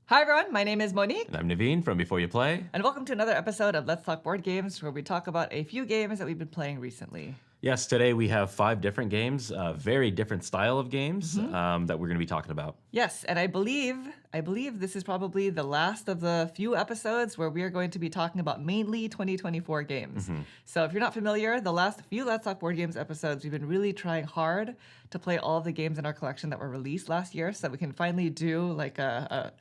Hi everyone, my name is Monique, And I'm Naveen from Before You Play. and welcome to another episode of Let's Talk Board Games, where we talk about a few games that we've been playing recently. Yes, today we have 5 different games, very different style of games that we're going to be talking about. Yes, and I believe this is probably the last of the few episodes where we are going to be talking about mainly 2024 games. So if you're not familiar, the last few Let's Talk Board Games episodes, we've been really trying hard to play all of the games in our collection that were released last year, so that we can finally do like a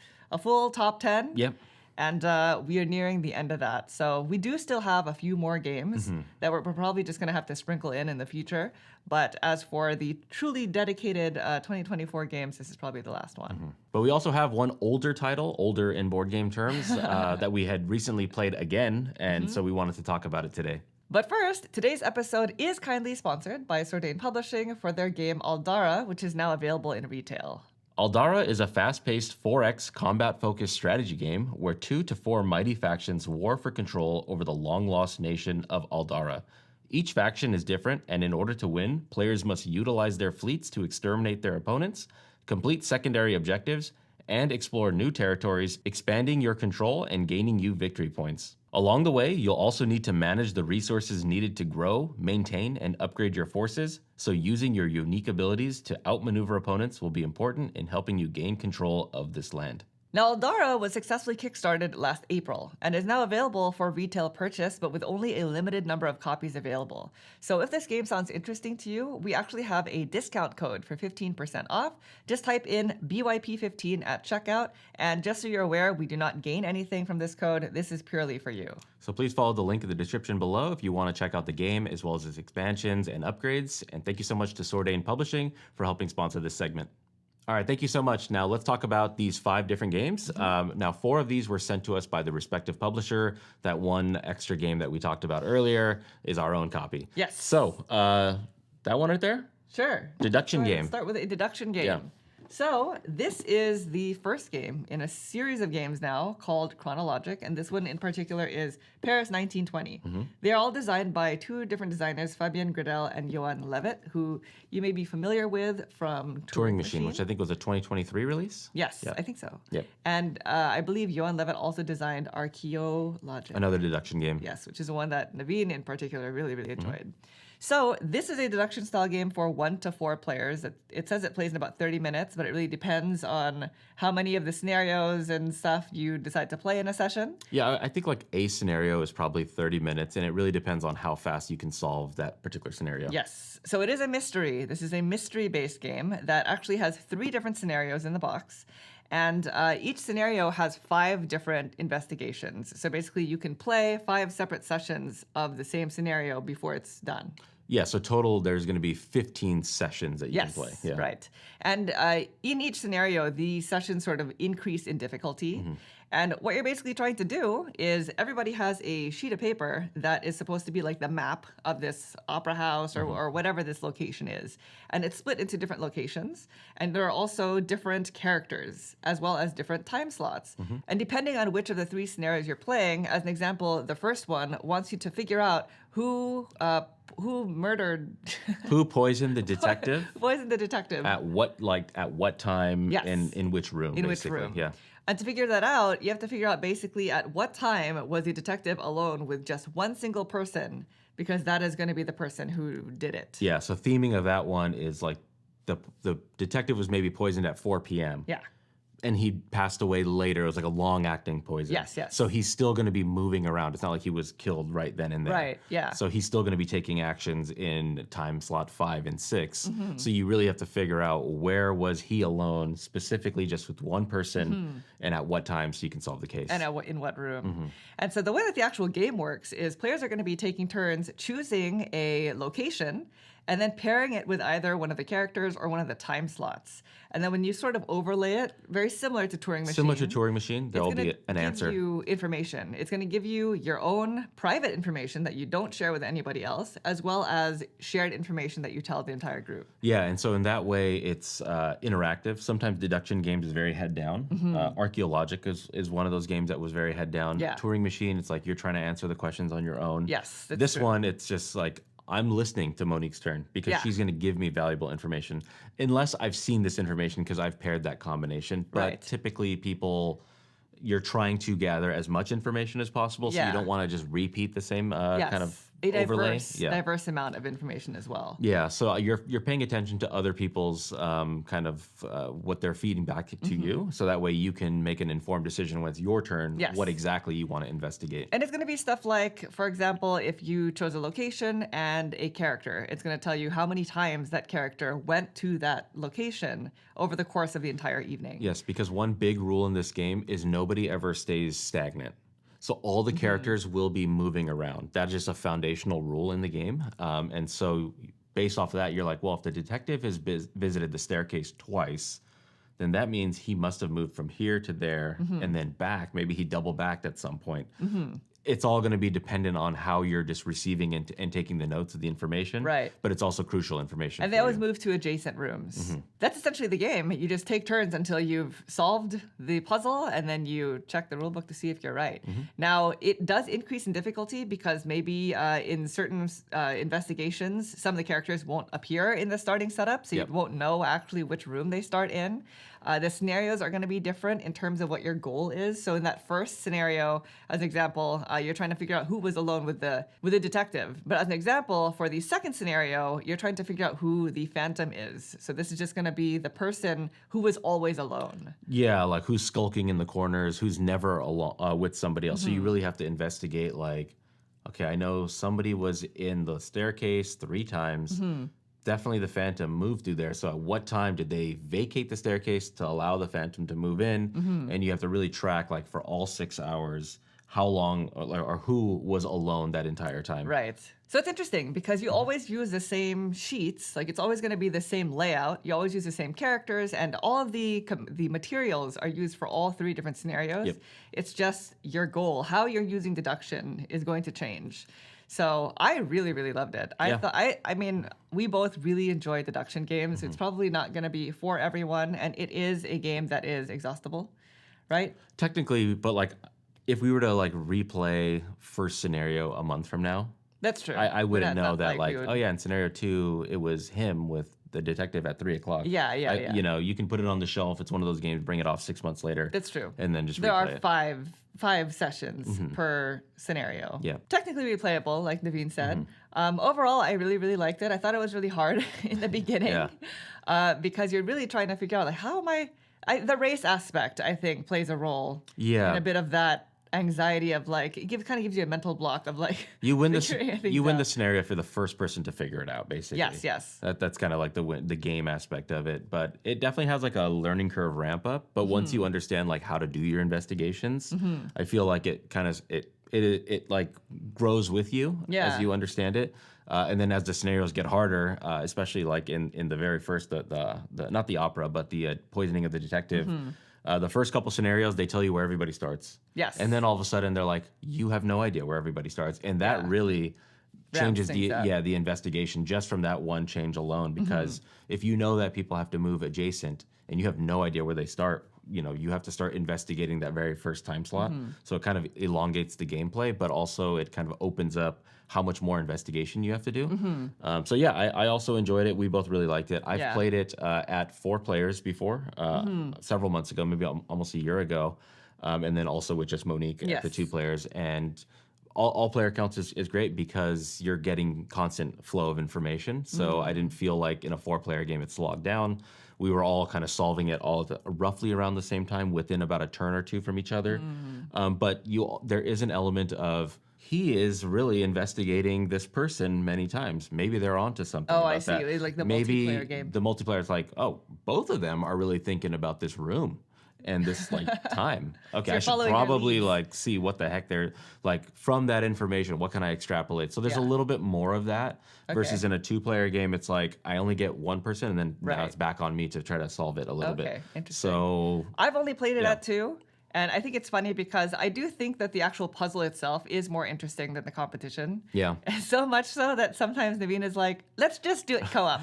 full top 10. Yep. And we are nearing the end of that. So we do still have a few more games that we're probably just going to have to sprinkle in the future. But as for the truly dedicated 2024 games, this is probably the last one. But we also have one older title, older in board game terms, that we had recently played again, and so we wanted to talk about it today. But first, today's episode is kindly sponsored by Sordain Publishing for their game Aldarra, which is now available in retail. Aldarra is a fast-paced 4X combat-focused strategy game where 2 to 4 mighty factions war for control over the long-lost nation of Aldarra. Each faction is different, and in order to win, players must utilize their fleets to exterminate their opponents, complete secondary objectives, and explore new territories, expanding your control and gaining you victory points. Along the way, you'll also need to manage the resources needed to grow, maintain, and upgrade your forces, so using your unique abilities to outmaneuver opponents will be important in helping you gain control of this land. Now, Aldarra was successfully kickstarted last April and is now available for retail purchase, but with only a limited number of copies available. So if this game sounds interesting to you, we actually have a discount code for 15% off. Just type in BYP15 at checkout, and just so you're aware, we do not gain anything from this code. This is purely for you. So please follow the link in the description below if you want to check out the game as well as its expansions and upgrades. And thank you so much to Sordain Publishing for helping sponsor this segment. All right, thank you so much. Now let's talk about these 5 different games. Now 4 of these were sent to us by the respective publisher. That one extra game that we talked about earlier is our own copy. Yes. So that one right there? Sure. Deduction game. Let's start with a deduction game. Yeah. So this is the first game in a series of games now called Kronologic, and this one in particular is Paris 1920. They're all designed by 2 different designers, Fabien Gradel and Johan Levitt, who you may be familiar with from Turing Machine, which I think was a 2023 release. Yes, Yep. I think so. Yep. And I believe Johan Levitt also designed Archaeologic. Another deduction game. Yes, which is the one that Naveen in particular really enjoyed. So this is a deduction style game for 1 to 4 players. It says it plays in about 30 minutes, but it really depends on how many of the scenarios and stuff you decide to play in a session. Yeah, I think like a scenario is probably 30 minutes, and it really depends on how fast you can solve that particular scenario. Yes, so it is a mystery. This is a mystery-based game that actually has 3 different scenarios in the box. And each scenario has 5 different investigations. So basically you can play 5 separate sessions of the same scenario before it's done. Yeah, so total there's going to be 15 sessions that you can play. Yeah. Right. And in each scenario, the sessions sort of increase in difficulty. And what you're basically trying to do is everybody has a sheet of paper that is supposed to be like the map of this opera house or whatever this location is. And it's split into different locations. And there are also different characters as well as different time slots. And depending on which of the 3 scenarios you're playing, as an example, the first one wants you to figure out who murdered Who poisoned the detective? poisoned the detective. At what time? Yes. In which room? In basically. which room? Yeah. And to figure that out, you have to figure out basically at what time was the detective alone with just one single person, because that is going to be the person who did it. Yeah. So theming of that one is like the detective was maybe poisoned at 4 p.m. Yeah. And he passed away later. It was like a long-acting poison. Yes, yes. So he's still going to be moving around. It's not like he was killed right then and there. Right, yeah. So he's still going to be taking actions in time slot 5 and 6. So you really have to figure out where was he alone, specifically just with one person, and at what time so you can solve the case. And in what room. And so the way that the actual game works is players are going to be taking turns choosing a location and then pairing it with either one of the characters or one of the time slots. And then when you sort of overlay it, very similar to Turing Machine. Similar to Turing Machine, there'll be an answer. It's going to give you information. It's going to give you your own private information that you don't share with anybody else, as well as shared information that you tell the entire group. Yeah, and so in that way, it's interactive. Sometimes deduction games is very head down. Archaeologic is one of those games that was very head down. Yeah. Turing Machine, it's like you're trying to answer the questions on your own. Yes, that's This true. one, it's just like I'm listening to Monique's turn because Yeah. she's going to give me valuable information. Unless I've seen this information because I've paired that combination. But Right. typically people you're trying to gather as much information as possible, so you Yeah. don't want to just repeat the same kind of a overlay. diverse amount of information as well. Yeah, so you're paying attention to other people's kind of what they're feeding back to you, so that way you can make an informed decision when it's your turn. Yes. What exactly you want to investigate. And it's going to be stuff like, for example, if you chose a location and a character, it's going to tell you how many times that character went to that location over the course of the entire evening. Yes, because one big rule in this game is nobody ever stays stagnant. So all the characters will be moving around. That's just a foundational rule in the game. And so based off of that, you're like, well, if the detective has visited the staircase twice, then that means he must have moved from here to there and then back. Maybe he double backed at some point. It's all going to be dependent on how you're just receiving and taking the notes of the information. Right. But it's also crucial information. And they for always you. move to adjacent rooms. That's essentially the game. You just take turns until you've solved the puzzle, and then you check the rulebook to see if you're right. Now, it does increase in difficulty because maybe in certain investigations, some of the characters won't appear in the starting setup, so Yep. you won't know actually which room they start in. The scenarios are going to be different in terms of what your goal is. So in that first scenario, as an example, you're trying to figure out who was alone with the detective. But as an example, for the second scenario, you're trying to figure out who the phantom is. So this is just going to be the person who was always alone. Yeah, like who's skulking in the corners, who's never alone with somebody else. So you really have to investigate. Like, okay, I know somebody was in the staircase 3 times. Definitely the phantom moved through there. So at what time did they vacate the staircase to allow the phantom to move in? And you have to really track, like, for all 6 hours, how long or who was alone that entire time. Right. So it's interesting because you always use the same sheets. Like it's always going to be the same layout. You always use the same characters, and all of the materials are used for all 3 different scenarios. Yep. It's just your goal, how you're using deduction is going to change. So I really, really loved it. I mean, we both really enjoy deduction games. It's probably not going to be for everyone, and it is a game that is exhaustible, right? Technically, but like, if we were to like replay first scenario a month from now, That's true. I wouldn't know that, like, we would- oh yeah, in scenario 2, it was him with the detective at 3:00. Yeah. You know, you can put it on the shelf. It's one of those games. Bring it off 6 months later. That's true. And then just There replay are it. five sessions per scenario. Yeah. Technically replayable, like Naveen said. Overall, I really, really liked it. I thought it was really hard in the beginning because you're really trying to figure out, like, how am I the race aspect, I think, plays a role Yeah. in a bit of that anxiety of, like, it kind of gives you a mental block of, like, You win figuring things you win out. the scenario for the first person to figure it out, basically. Yes. That's kind of like the game aspect of it, but it definitely has like a learning curve ramp up. But once you understand like how to do your investigations, I feel like it kind of it like grows with you Yeah. as you understand it. And then as the scenarios get harder, especially like in the very first the not the opera but the poisoning of the detective. The first couple scenarios, they tell you where everybody starts. Yes. And then all of a sudden, they're like, you have no idea where everybody starts. And that really changes things up. the investigation just from that one change alone. Because if you know that people have to move adjacent and you have no idea where they start, you know, you have to start investigating that very first time slot. So it kind of elongates the gameplay, but also it kind of opens up how much more investigation you have to do. So yeah, I also enjoyed it. We both really liked it. I've played it at 4 players before, several months ago, maybe almost a year ago. And then also with just Monique at the 2 players. And all player counts is great because you're getting constant flow of information. So I didn't feel like in a 4-player game it's slogged down. We were all kind of solving it all roughly around the same time within about a turn or 2 from each other. But there is an element of he is really investigating this person many times. Maybe they're onto something. Oh, about I see. that. It's like the Maybe multiplayer game. the multiplayer is like, oh, both of them are really thinking about this room and this like time. Okay, you're I should following their probably leads. like see what the heck they're like from that information. What can I extrapolate? So there's a little bit more of that versus in a 2-player game. It's like I only get one person, and then now Right. it's back on me to try to solve it a little bit. Okay, interesting. So I've only played it at 2, and I think it's funny because I do think that the actual puzzle itself is more interesting than the competition. yeah, So much so that sometimes Naveen is like, let's just do it co-op.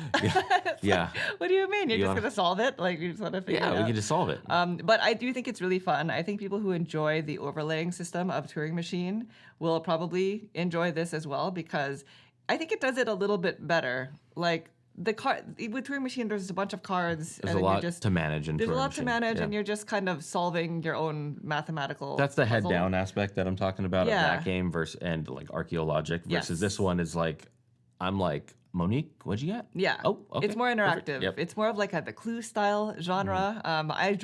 yeah, What do you mean? You're You just wanna- going to solve it? Like, you just want to figure it yeah. out? We can just solve it. But I do think it's really fun. I think people who enjoy the overlaying system of Turing Machine will probably enjoy this as well because I think it does it a little bit better. Like, the card with Turing Machine, there's a bunch of cards. There's and a then lot you're just, to manage in There's a Turing lot to Machine. manage, Yeah. and you're just kind of solving your own mathematical. That's the head puzzle. down aspect that I'm talking about of Yeah. that game versus and like Archaeologic versus Yes. this one is like I'm like, Monique, what'd you get? Yeah. Oh, okay. It's more Perfect. interactive. Yep. It's more of like the clue style genre. I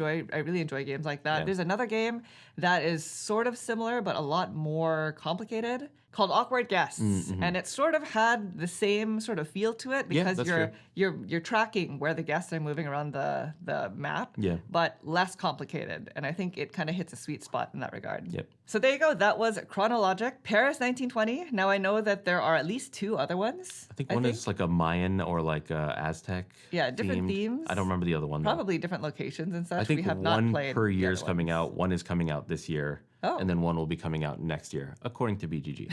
really enjoy games like that. Yeah. There's another game that is sort of similar but a lot more complicated called Awkward Guess, and it sort of had the same sort of feel to it Yeah, because that's you're tracking where the guests are moving around the map, Yeah. but less complicated. And I think it kind of hits a sweet spot in that regard. Yep. So there you go. That was Kronologic, Paris 1920. Now I know that there are at least 2 other ones. I think one is like a Mayan or like a Aztec. Yeah, different themed. themes. I don't remember the other one. though. Probably different locations and such. I think we have not one played per the year is other coming ones. out. One is coming out this year. Oh. And then one will be coming out next year, according to BGG.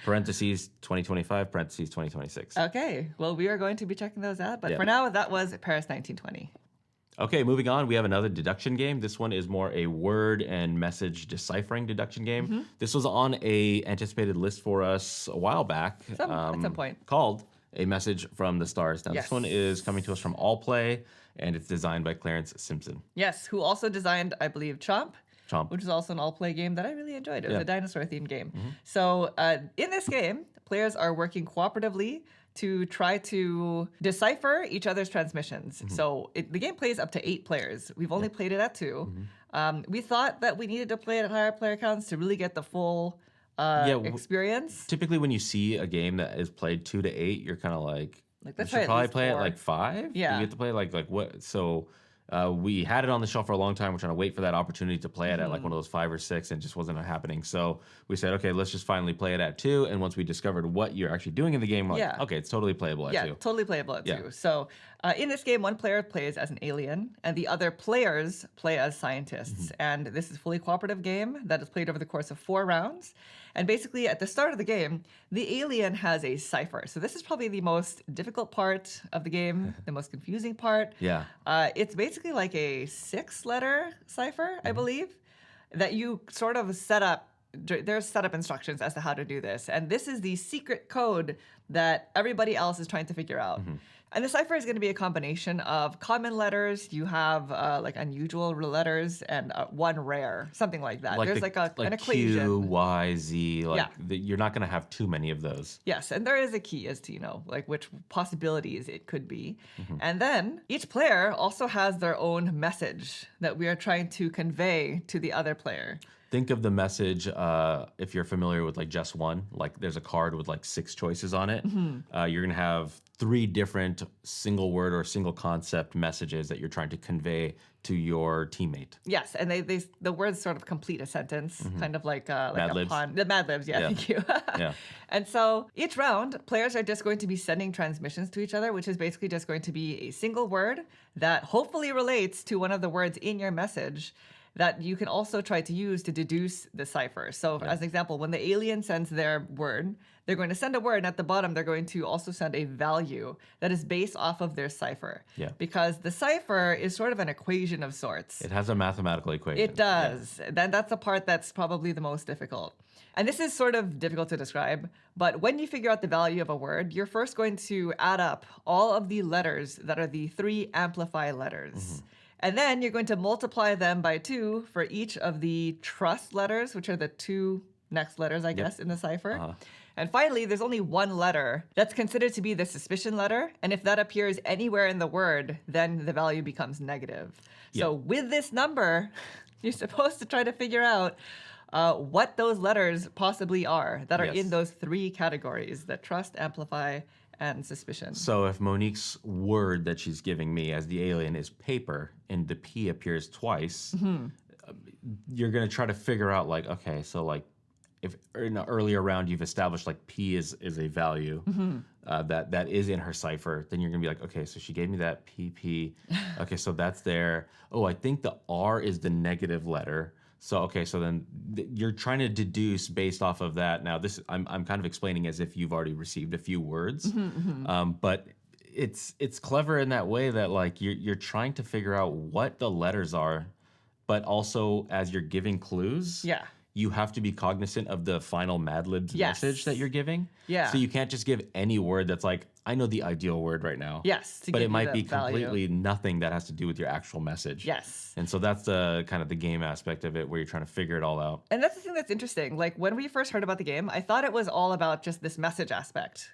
Parentheses 2025, parentheses 2026. Okay, well, we are going to be checking those out. But Yeah. for now, that was Paris 1920. Okay, moving on. We have another deduction game. This one is more a word and message deciphering deduction game. Mm-hmm. This was on a anticipated list for us a while back. At some point. Called A Message from the Stars. Now, Yes. this one is coming to us from All Play, and it's designed by Clarence Simpson. Yes, who also designed, I believe, Chomp, Chomp. which is also an all-play game that I really enjoyed. It was Yeah. a dinosaur-themed game. So in this game, players are working cooperatively to try to decipher each other's transmissions. So the game plays up to 8 players. We've only played it at 2. We thought that we needed to play it at higher player counts to really get the full experience. Typically, when you see a game that is played 2 to 8, you're kind of like, Like, we let's try should at probably least play it 4. like 5. Yeah. You get to play like what? So we had it on the shelf for a long time. We're trying to wait for that opportunity to play it at like one of those 5 or 6, and it just wasn't happening. So we said, okay, let's just finally play it at 2. And once we discovered what you're actually doing in the game, we're like, Yeah. okay, it's totally playable at 2. Yeah, totally playable at 2. Yeah. So in this game, one player plays as an alien, and the other players play as scientists. And this is a fully cooperative game that is played over the course of 4 rounds. And basically, at the start of the game, the alien has a cipher. So this is probably the most difficult part of the game, the most confusing part. Yeah. It's basically like a 6-letter cipher, I believe, that you sort of set up. There's setup instructions as to how to do this. And this is the secret code that everybody else is trying to figure out. And the cipher is going to be a combination of common letters. You have like unusual letters and one rare, something like that. There's an equation. Q, Y, Z. Like Yeah. you're not going to have too many of those. Yes, and there is a key as to, like which possibilities it could be. And then each player also has their own message that we are trying to convey to the other player. Think of the message if you're familiar with like just one. Like there's a card with like 6 choices on it. You're gonna have 3 different single word or single concept messages that you're trying to convey to your teammate. Yes, and the words sort of complete a sentence, kind of like Mad a Libs. pun. The Mad Libs, yeah. Thank you. Yeah. And so each round, players are just going to be sending transmissions to each other, which is basically just going to be a single word that hopefully relates to one of the words in your message that you can also try to use to deduce the cipher. So as an example, when the alien sends their word, they're going to send a word, and at the bottom, they're going to also send a value that is based off of their cipher. Yeah. Because the cipher is sort of an equation of sorts. It has a mathematical equation. It does. Then that's the part that's probably the most difficult. And this is sort of difficult to describe, but when you figure out the value of a word, you're first going to add up all of the letters that are the 3 amplify letters. And then you're going to multiply them by 2 for each of the trust letters, which are the 2 next letters, I guess, in the cipher. And finally, there's only one letter that's considered to be the suspicion letter. And if that appears anywhere in the word, then the value becomes negative. So with this number, you're supposed to try to figure out what those letters possibly are that are in those 3 categories, the trust, amplify, and suspicion. So if Monique's word that she's giving me as the alien is paper and the P appears twice, you're going to try to figure out like, okay, so like if in an earlier round you've established like P is a value that is in her cipher, then you're going to be like, okay, so she gave me that PP. Okay, so that's there. Oh, I think the R is the negative letter. So, okay, so then you're trying to deduce based off of that. Now, this I'm kind of explaining as if you've already received a few words, but it's clever in that way that like you're trying to figure out what the letters are, but also as you're giving clues, you have to be cognizant of the final Mad Libs message that you're giving. Yeah. So you can't just give any word that's like I know the ideal word right now. Yes, to but give it you might the be value. completely nothing that has to do with your actual message. Yes. And so that's the kind of the game aspect of it where you're trying to figure it all out. And that's the thing that's interesting. Like when we first heard about the game, I thought it was all about just this message aspect.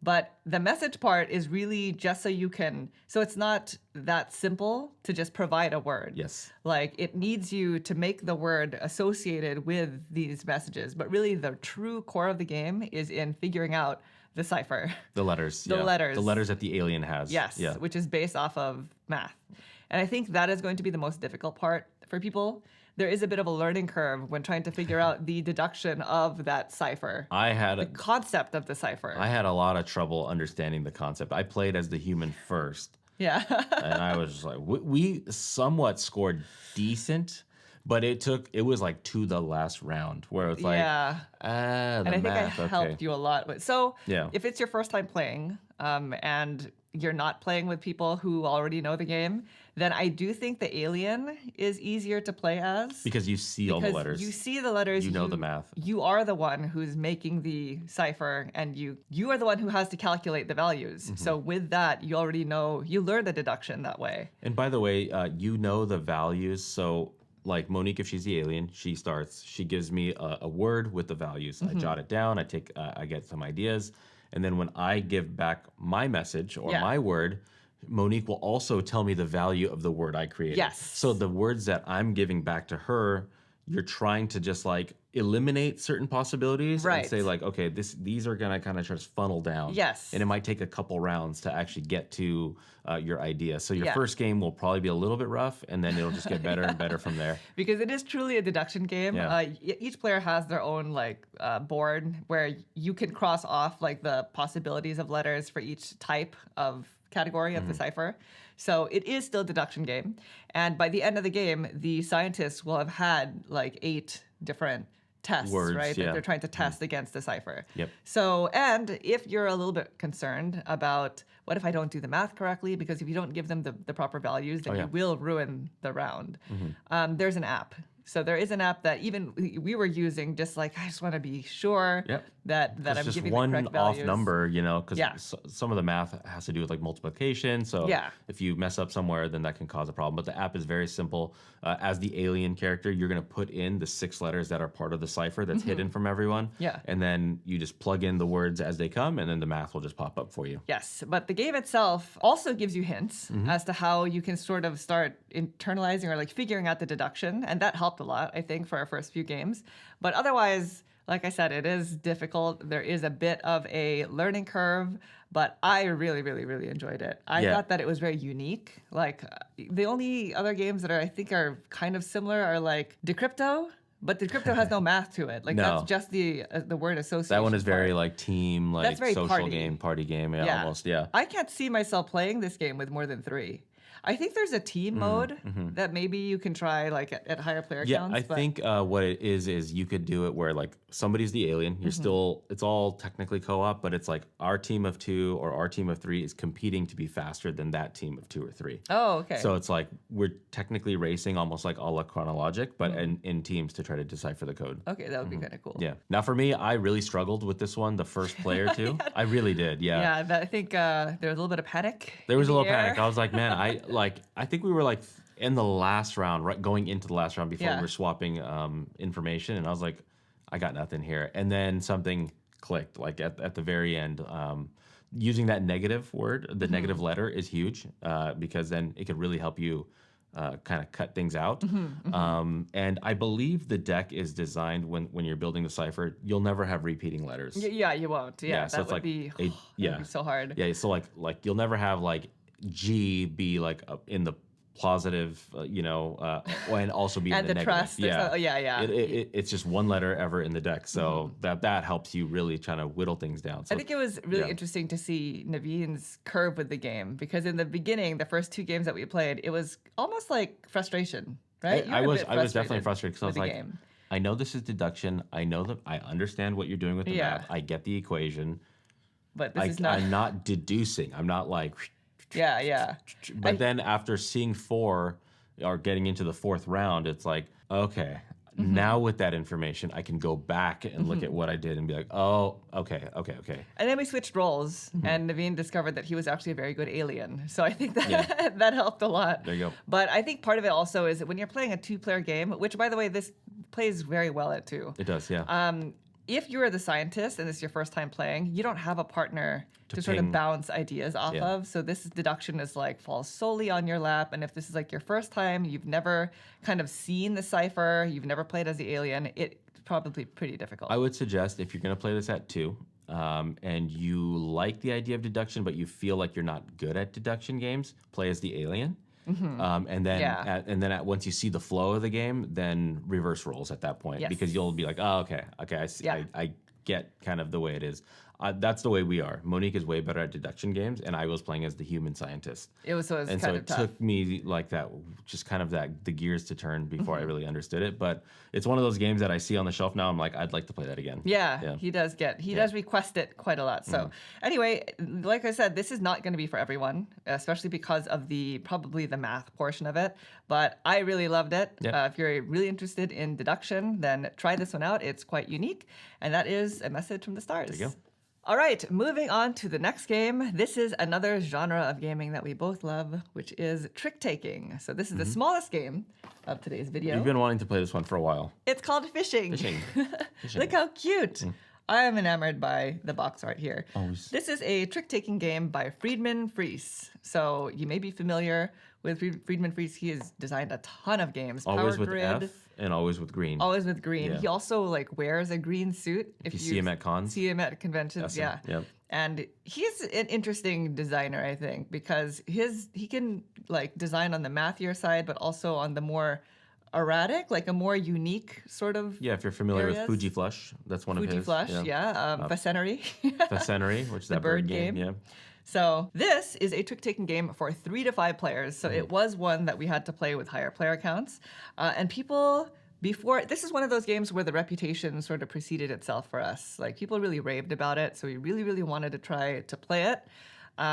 But the message part is really just so you can, so it's not that simple to just provide a word. Yes. Like it needs you to make the word associated with these messages. But really the true core of the game is in figuring out the cipher. The letters. The letters. The letters that the alien has. Yes, Yeah. which is based off of math. And I think that is going to be the most difficult part for people. There is a bit of a learning curve when trying to figure out the deduction of that cipher. The concept of the cipher. I had a lot of trouble understanding the concept. I played as the human first. Yeah. And I was just like, we somewhat scored decent, but it was like to the last round where it's like, Yeah. and I think math, I helped you a lot with. So Yeah. if it's your first time playing, and you're not playing with people who already know the game, then I do think the alien is easier to play as. Because you see all the letters. You see the letters. You know the math. You are the one who's making the cipher, and you are the one who has to calculate the values. So with that, you already know, you learn the deduction that way. And by the way, you know the values. So like Monique, if she's the alien, she gives me a word with the values. I jot it down. I get some ideas. And then when I give back my message or my word, Monique will also tell me the value of the word I created. Yes. So the words that I'm giving back to her, you're trying to just like eliminate certain possibilities and say like, okay, these are gonna kind of just funnel down. Yes. And it might take a couple rounds to actually get to your idea. So your first game will probably be a little bit rough, and then it'll just get better and better from there. Because it is truly a deduction game. Yeah. Each player has their own like board where you can cross off like the possibilities of letters for each type of category of the cipher. So it is still a deduction game. And by the end of the game, the scientists will have had like 8 different tests, Words, right? yeah. That they're trying to test against the cipher. Yep. So, and if you're a little bit concerned about what if I don't do the math correctly, because if you don't give them the proper values, then you will ruin the round. There's an app. So there is an app that even we were using, just like I just want to be sure that I'm just giving one the correct values. off number, you know, because some of the math has to do with like multiplication. So if you mess up somewhere, then that can cause a problem. But the app is very simple. As the alien character, you're going to put in the 6 letters that are part of the cipher that's hidden from everyone. Yeah. And then you just plug in the words as they come, and then the math will just pop up for you. Yes, but the game itself also gives you hints as to how you can sort of start internalizing or like figuring out the deduction, and that helped a lot, I think, for our first few games. But otherwise, like I said, it is difficult. There is a bit of a learning curve, but I really, really, really enjoyed it. I thought that it was very unique. Like the only other games that I think are kind of similar are like Decrypto. But Decrypto has no math to it. Like that's just the word association. That one is very part. like team, like social party. party game, almost, yeah. I can't see myself playing this game with more than 3. I think there's a team mode that maybe you can try like at higher player counts. I think what it is you could do it where like somebody's the alien. You're still, it's all technically co-op, but it's like our team of 2 or our team of 3 is competing to be faster than that team of 2 or 3. Oh, okay. So it's like we're technically racing almost like a la Kronologic, but in teams to try to decipher the code. Okay, that would be kind of cool. Yeah. Now for me, I really struggled with this one, the first player too. I really did, yeah. Yeah, I think there was a little bit of panic. There was a in the little air. panic. I was like, man, I think we were like in the last round, right, going into the last round before we were swapping information, and I was like, I got nothing here. And then something clicked, like at the very end. Using that negative word, the negative letter, is huge because then it could really help you kind of cut things out. And I believe the deck is designed when you're building the cipher, you'll never have repeating letters. Yeah, you won't. Yeah, so that it's would like be, a, that'd be so hard. Yeah, so like you'll never have like G be like in the positive, and also be in And the the negative. trust. Yeah. It's just one letter ever in the deck, so that helps you really trying to whittle things down. So I think it was really interesting to see Naveen's curve with the game, because in the beginning, the first 2 games that we played, it was almost like frustration, right? I was definitely frustrated because I was like, game. I know this is deduction. I know that I understand what you're doing with the math. I get the equation. But this is not. I'm not deducing. I'm not like. Yeah. But then after seeing 4 or getting into the 4th round, it's like, okay, Now with that information, I can go back and look at what I did and be like, oh, okay. And then we switched roles, and Naveen discovered that he was actually a very good alien. So I think that that helped a lot. There you go. But I think part of it also is that when you're playing a 2-player game, which, by the way, this plays very well at 2. It does, yeah. If you're the scientist and this is your first time playing, you don't have a partner to sort of ping. bounce ideas off of. So this deduction is like falls solely on your lap. And if this is like your first time, you've never kind of seen the cipher, you've never played as the alien, it's probably pretty difficult. I would suggest if you're going to play this at 2, and you like the idea of deduction, but you feel like you're not good at deduction games, play as the alien. And then once you see the flow of the game, then reverse roles at that point, because you'll be like, oh, okay, I see, I get kind of the way it is. That's the way we are. Monique is way better at deduction games, and I was playing as the human scientist. It was and kind so of it tough. took me like that, just kind of the gears to turn before I really understood it. But it's one of those games that I see on the shelf now. I'm like, I'd like to play that again. Yeah, he does does request it quite a lot. So anyway, like I said, this is not going to be for everyone, especially because of probably the math portion of it. But I really loved it. If you're really interested in deduction, then try this one out. It's quite unique. And that is A Message from the Stars. There you go. All right, moving on to the next game. This is another genre of gaming that we both love, which is trick-taking. So this is the smallest game of today's video. You've been wanting to play this one for a while. It's called Fishing. Fishing. Look how cute. I am enamored by the box art here. Always. This is a trick-taking game by Friedman Fries. So you may be familiar with Friedman Fries. He has designed a ton of games. Always Power with Grid, F and always with green. Always with green. Yeah. He also wears a green suit. If you see him at cons. See him at conventions, Awesome. yeah. Yep. And he's an interesting designer, I think, because he can design on the mathier side, but also on the more erratic, a more unique sort of. Yeah, if you're familiar areas. with Fuji Flush, that's one of his. Fuji Flush, Facenery. Facenery, which is that bird bird game. Yeah. So this is a trick-taking game for 3 to 5 players. So it was one that we had to play with higher player counts. And people this is one of those games where the reputation sort of preceded itself for us. People really raved about it. So we really, really wanted to try to play it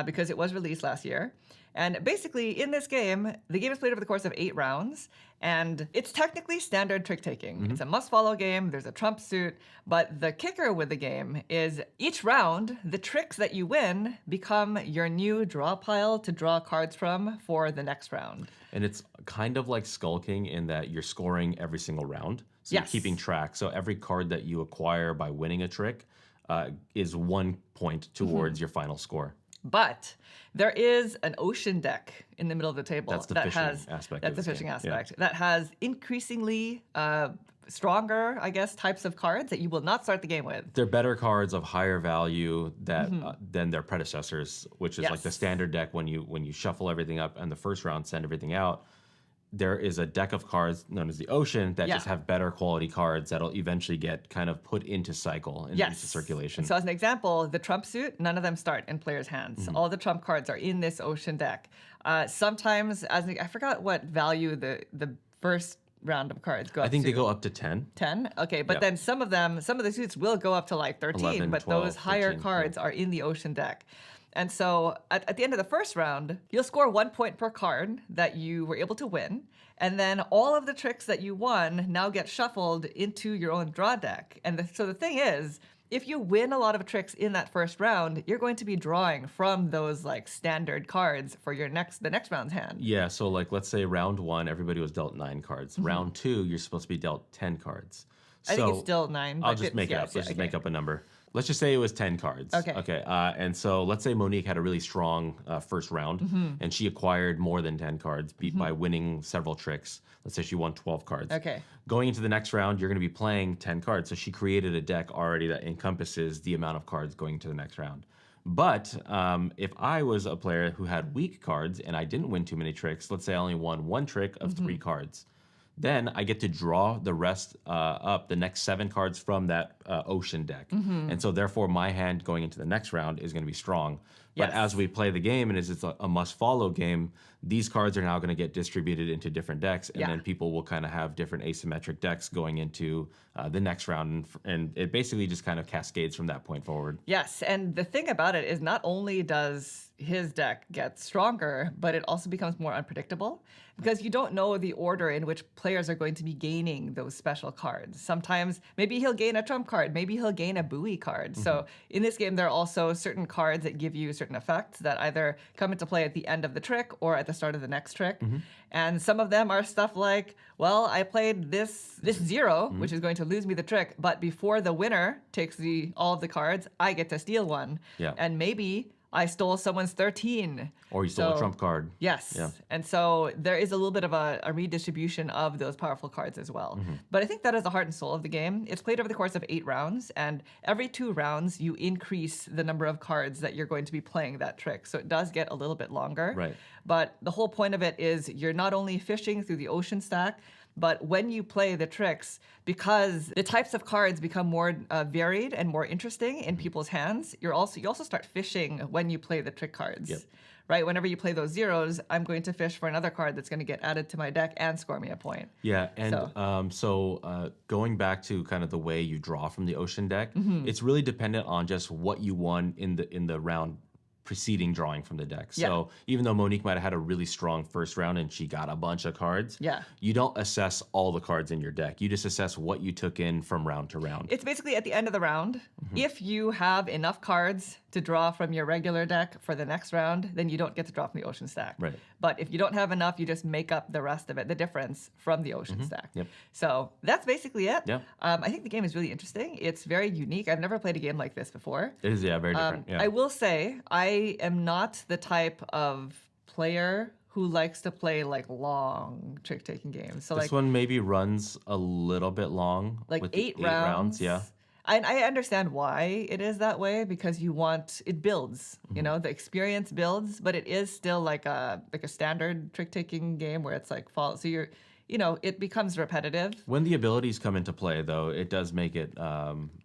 because it was released last year. And basically, in this game, the game is played over the course of 8 rounds, and it's technically standard trick-taking. It's a must-follow game, there's a trump suit, but the kicker with the game is each round, the tricks that you win become your new draw pile to draw cards from for the next round. And it's kind of like skulking in that you're scoring every single round. So you're keeping track. So every card that you acquire by winning a trick is 1 point towards your final score. But there is an ocean deck in the middle of the table. That's the fishing aspect. That's the fishing aspect. That has increasingly stronger, I guess, types of cards that you will not start the game with. They're better cards of higher value than their predecessors, which is like the standard deck when you shuffle everything up and the first round send everything out. There is a deck of cards known as the Ocean that just have better quality cards that'll eventually get kind of put into cycle and into circulation. So as an example, the trump suit, none of them start in players' hands. All the trump cards are in this Ocean deck. Sometimes, I forgot what value the first round of cards go up to. I think they go up to 10. 10? Okay, but then some of the suits will go up to 13, 11, but 12, those higher 13, cards are in the Ocean deck. And so at the end of the first round, you'll score 1 point per card that you were able to win. And then all of the tricks that you won now get shuffled into your own draw deck. And so the thing is, if you win a lot of tricks in that first round, you're going to be drawing from those standard cards for the next round's hand. Yeah, so let's say round 1, everybody was dealt 9 cards. Round 2, you're supposed to be dealt 10 cards. I think it's still 9. I'll just make it up. Let's just make up a number. Let's just say it was 10 cards. Okay. And so let's say Monique had a really strong first round, and she acquired more than 10 cards by winning several tricks. Let's say she won 12 cards. Okay. Going into the next round, you're going to be playing 10 cards. So she created a deck already that encompasses the amount of cards going to the next round. But if I was a player who had weak cards and I didn't win too many tricks, let's say I only won 1 trick of 3 cards, then I get to draw the rest up, the next 7 cards from that Ocean deck. And so therefore my hand going into the next round is going to be strong. But Yes. as we play the game, and as it's a must-follow game, these cards are now going to get distributed into different decks, and Yeah. then people will kind of have different asymmetric decks going into the next round, and it basically just kind of cascades from that point forward. Yes, and the thing about it is not only does his deck get stronger, but it also becomes more unpredictable because you don't know the order in which players are going to be gaining those special cards. Sometimes maybe he'll gain a trump card, maybe he'll gain a buoy card. So in this game, there are also certain cards that give you certain effects that either come into play at the end of the trick or at the start of the next trick. And some of them are stuff like, well, I played this 0, which is going to lose me the trick, but before the winner takes all of the cards, I get to steal one. Yeah. And maybe I stole someone's 13. Or you stole a So- trump card. Yes. Yeah. And so there is a little bit of a redistribution of those powerful cards as well. But I think that is the heart and soul of the game. It's played over the course of 8 rounds, and every 2 rounds, you increase the number of cards that you're going to be playing that trick. So it does get a little bit longer. Right. But the whole point of it is you're not only fishing through the ocean stack, but when you play the tricks, because the types of cards become more varied and more interesting in people's hands, you also start fishing when you play the trick cards. Yep. Right? Whenever you play those 0s, I'm going to fish for another card that's going to get added to my deck and score me a point. Yeah, and so going back to kind of the way you draw from the ocean deck, it's really dependent on just what you won in the round preceding drawing from the deck. So even though Monique might have had a really strong first round and she got a bunch of cards, Yeah. you don't assess all the cards in your deck. You just assess what you took in from round to round. It's basically at the end of the round. If you have enough cards to draw from your regular deck for the next round, then you don't get to draw from the ocean stack. Right. But if you don't have enough, you just make up the rest of it, the difference from the ocean stack. Yep. So that's basically it. Yeah. I think the game is really interesting. It's very unique. I've never played a game like this before. It is, very different. Yeah. I will say I am not the type of player who likes to play like long trick-taking games. So this like one maybe runs a little bit long. like with 8 the rounds. Yeah. I understand why it is that way because it builds, the experience builds, but it is still like a standard trick-taking game where it's like so it becomes repetitive. When the abilities come into play, though, it does make it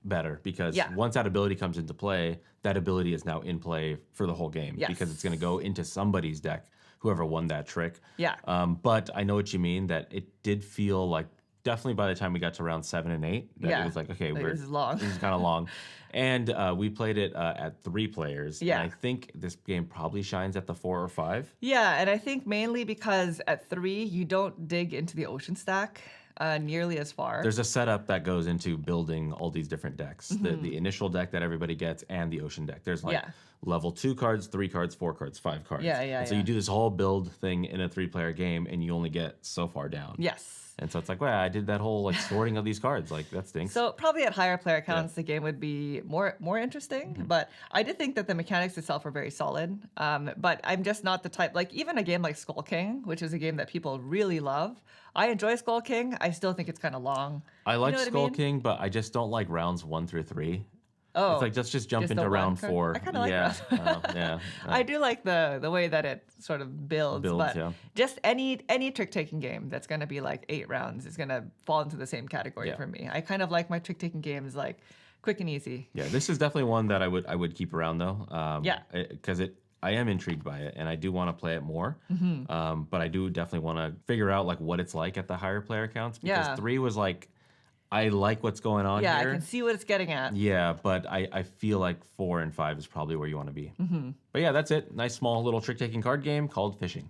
better because once that ability comes into play, that ability is now in play for the whole game Yes. because it's going to go into somebody's deck, whoever won that trick. Yeah. But I know what you mean, that it did feel like definitely by the time we got to round 7 and 8, that Yeah. it was like, okay, This is long. This is kind of long. And we played it at 3 players. Yeah. And I think this game probably shines at the 4 or 5. Yeah, and I think mainly because at 3, you don't dig into the ocean stack nearly as far. There's a setup that goes into building all these different decks. The initial deck that everybody gets and the ocean deck. There's like level 2 cards, 3 cards, 4 cards, 5 cards. Yeah, And so you do this whole build thing in a 3-player game and you only get so far down. Yes. And so it's like, wow, I did that whole like sorting of these cards. Like that stinks. So probably at higher player counts, the game would be more interesting. But I did think that the mechanics itself were very solid. But I'm just not the type, like even a game like Skull King, which is a game that people really love. I enjoy Skull King. I still think it's kind of long. I like know what I Skull mean? King, but I just don't like rounds 1 through 3. Oh, It's like let's just jump just into the round one card? 4. I kinda like yeah. round- Yeah. I do like the way that it sort of builds, but yeah. just any trick-taking game that's going to be like 8 rounds is going to fall into the same category Yeah. for me. I kind of like my trick-taking games like quick and easy. Yeah, this is definitely one that I would keep around though. Yeah. Because I am intrigued by it and I do want to play it more. But I do definitely want to figure out like what it's like at the higher player counts because Yeah. 3 was like I like what's going on Yeah, here. I can see what it's getting at. Yeah, but I feel like 4 and 5 is probably where you want to be. But yeah, that's it. Nice small little trick-taking card game called Fishing.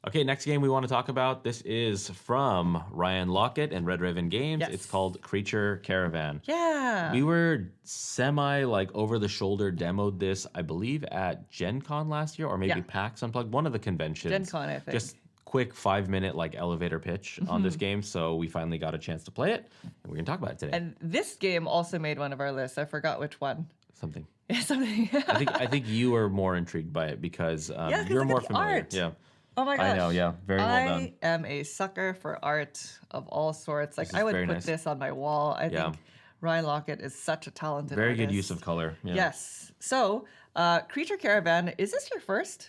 Okay, next game we want to talk about. This is from Ryan Lockett and Red Raven Games. Yes. It's called Creature Caravan. Yeah. We were over the shoulder demoed this, I believe, at Gen Con last year or maybe Yeah. PAX Unplugged, one of the conventions. Gen Con, I think. Just quick 5-minute like elevator pitch on this game. So we finally got a chance to play it and we're gonna talk about it today. And this game also made one of our lists. I forgot which one. Something. Something. I think you were more intrigued by it because 'cause you're look more at the familiar. art. Yeah. Oh my gosh. I know, yeah. Very well done. I am a sucker for art of all sorts. Like This I is would very put nice. this on my wall. I Yeah. think Ryan Lockett is such a talented Very artist. good use of color. Yeah. Yes. So, Creature Caravan, is this your first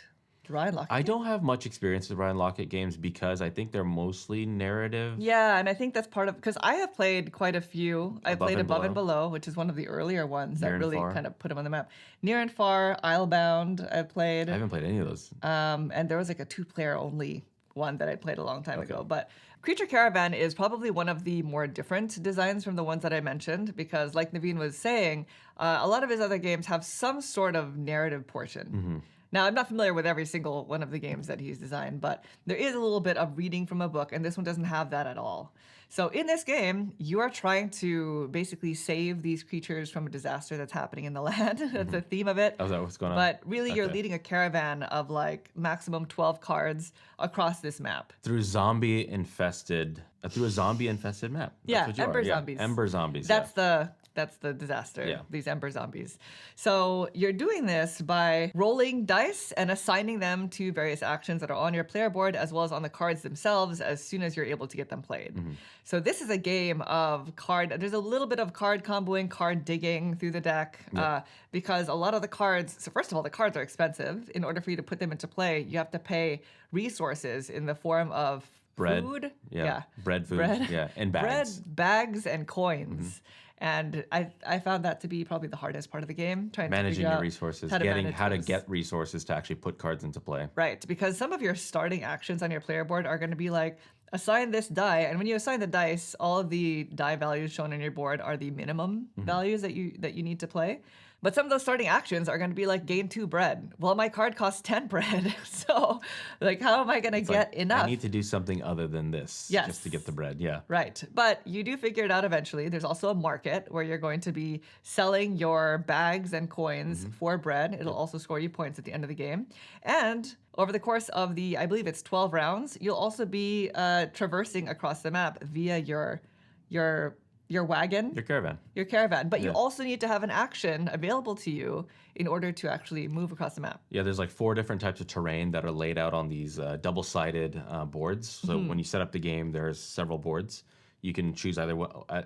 Ryan Lochte. I don't have much experience with Ryan Lochte games because I think they're mostly narrative. Yeah, and I think that's part of because I have played quite a few. I played Above and Below, which is one of the earlier ones that really kind of put him on the map. Near and Far, Islebound, I played. I haven't played any of those. And there was like a 2-player only one that I played a long time ago. But Creature Caravan is probably one of the more different designs from the ones that I mentioned because, like Naveen was saying, a lot of his other games have some sort of narrative portion. Now, I'm not familiar with every single one of the games that he's designed, but there is a little bit of reading from a book, and this one doesn't have that at all. So in this game, you are trying to basically save these creatures from a disaster that's happening in the land. That's the theme of it. Oh, is that what's going on? But really, you're leading a caravan of like maximum 12 cards across this map. Through a zombie infested map. That's Ember Zombies. Ember Zombies. That's the disaster, these Ember Zombies. So you're doing this by rolling dice and assigning them to various actions that are on your player board as well as on the cards themselves as soon as you're able to get them played. So this is a game of there's a little bit of card comboing, card digging through the deck because a lot of the cards, so first of all, the cards are expensive. In order for you to put them into play, you have to pay resources in the form of food. Bread, food, and bags. Bread, bags, and coins. And I found that to be probably the hardest part of the game, trying to managing figure out the resources, how to get resources to actually put cards into play. Right, because some of your starting actions on your player board are going to be like, assign this die, and when you assign the dice, all of the die values shown on your board are the minimum values that you need to play. But some of those starting actions are going to be like gain 2 bread. Well, my card costs 10 bread. So, like, how am I going to get enough? I need to do something other than this just to get the bread. Yeah. Right. But you do figure it out eventually. There's also a market where you're going to be selling your bags and coins for bread. It'll also score you points at the end of the game. And over the course of I believe it's 12 rounds, you'll also be traversing across the map via your wagon. Your caravan. But you also need to have an action available to you in order to actually move across the map. Yeah, there's like 4 different types of terrain that are laid out on these double-sided boards. So when you set up the game, there's several boards. You can choose either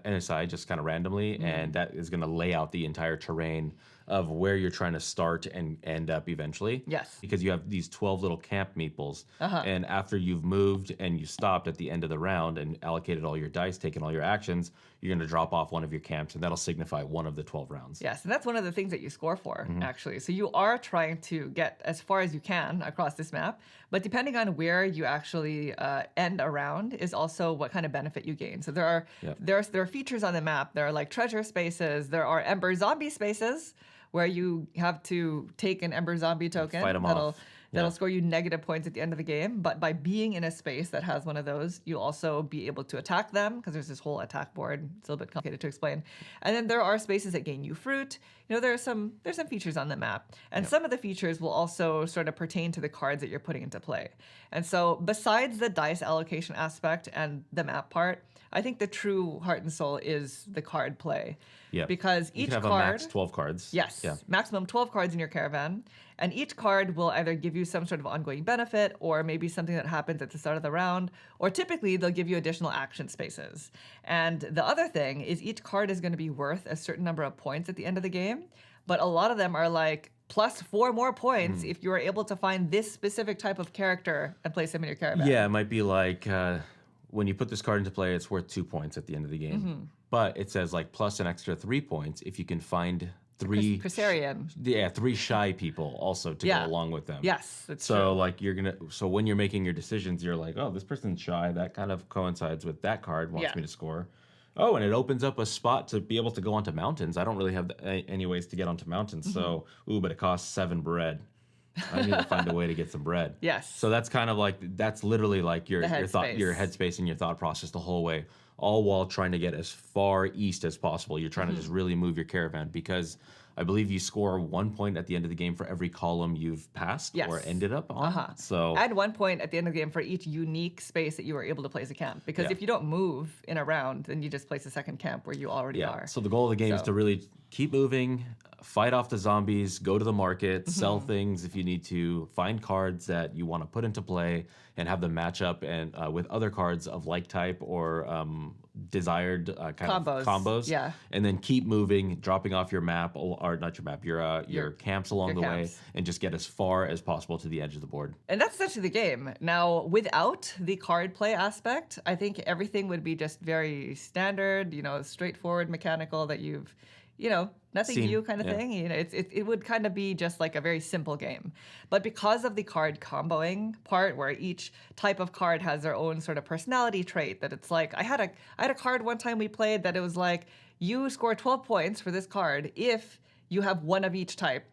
any side just kind of randomly, and that is going to lay out the entire terrain of where you're trying to start and end up eventually. Yes. Because you have these 12 little camp meeples, and after you've moved and you stopped at the end of the round and allocated all your dice, taken all your actions, you're going to drop off one of your camps, and that'll signify one of the 12 rounds. Yes, and that's one of the things that you score for, actually. So you are trying to get as far as you can across this map, but depending on where you actually end a round is also what kind of benefit you gain. So there are features on the map. There are like treasure spaces. There are Ember Zombie spaces where you have to take an Ember Zombie token. Fight them off. That'll score you negative points at the end of the game. But by being in a space that has one of those, you'll also be able to attack them because there's this whole attack board. It's a little bit complicated to explain. And then there are spaces that gain you fruit. You know, there's some features on the map. And some of the features will also sort of pertain to the cards that you're putting into play. And so besides the dice allocation aspect and the map part, I think the true heart and soul is the card play. Yeah. Because each you can have card, a max 12 cards. Yes. Yeah. Maximum 12 cards in your caravan. And each card will either give you some sort of ongoing benefit or maybe something that happens at the start of the round. Or typically they'll give you additional action spaces. And the other thing is each card is going to be worth a certain number of points at the end of the game. But a lot of them are like plus 4 more points if you are able to find this specific type of character and place them in your caravan. Yeah, it might be like when you put this card into play, it's worth 2 points at the end of the game. But it says like plus an extra 3 points if you can find 3 Crisarian. Yeah, 3 shy people also to go along with them. Yes, that's so true. like so when you're making your decisions, you're like, oh, this person's shy. That kind of coincides with that card wants me to score. Oh, and it opens up a spot to be able to go onto mountains. I don't really have any ways to get onto mountains. So, but it costs 7 bread. I need to find a way to get some bread. Yes. So that's kind of like, that's literally like your headspace and your thought process the whole way, all while trying to get as far east as possible. You're trying to just really move your caravan because I believe you score 1 point at the end of the game for every column you've passed or ended up on. So add 1 point at the end of the game for each unique space that you were able to place a camp. Because if you don't move in a round, then you just place a second camp where you already are. So the goal of the game is to really keep moving, fight off the zombies, go to the market, sell things if you need to, find cards that you want to put into play, and have them match up and with other cards of like type or desired kind Combos. of combos. Yeah. And then keep moving, dropping off your map, or not your map, your camps along the way, camps. and just get as far as possible to the edge of the board. And that's essentially the game. Now, without the card play aspect, I think everything would be just very standard, straightforward, mechanical that you've, nothing Seen, new kind of yeah. thing. It would kind of be just like a very simple game. But because of the card comboing part, where each type of card has their own sort of personality trait, that it's like I had a card one time we played that it was like you score 12 points for this card if you have one of each type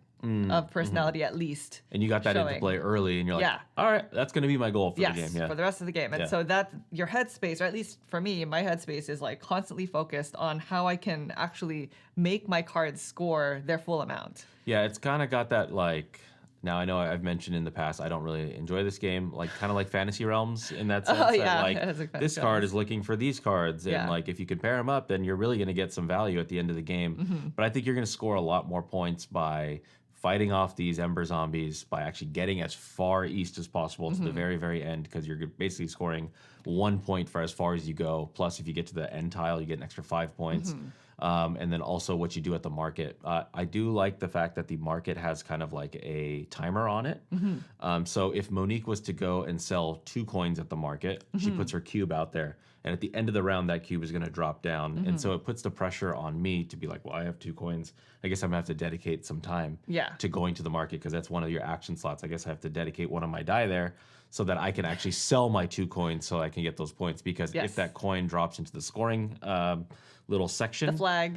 of personality at least. And you got that into showing. play early, and you're like, Yeah. all right, that's going to be my goal for the game. Yeah. for the rest of the game. And Yeah. so that your headspace, or at least for me, my headspace is like constantly focused on how I can actually make my cards score their full amount. Yeah, it's kind of got that like. Now I know I've mentioned in the past I don't really enjoy this game, like kind of like Fantasy Realms in that sense. yeah, that, it has a like Fantasy this card Realms. is looking for these cards, and Yeah. like if you can pair them up, then you're really going to get some value at the end of the game. But I think you're going to score a lot more points by fighting off these Ember zombies, by actually getting as far east as possible to the very, very end, because you're basically scoring 1 point for as far as you go. Plus, if you get to the end tile, you get an extra 5 points. And then also what you do at the market. I do like the fact that the market has kind of like a timer on it. So if Monique was to go and sell 2 coins at the market, she puts her cube out there. And at the end of the round, that cube is going to drop down. And so it puts the pressure on me to be like, well, I have 2 coins. I guess I'm going to have to dedicate some time Yeah. to going to the market, because that's one of your action slots. I guess I have to dedicate one of my die there so that I can actually sell my 2 coins so I can get those points. Because Yes. if that coin drops into the scoring little section,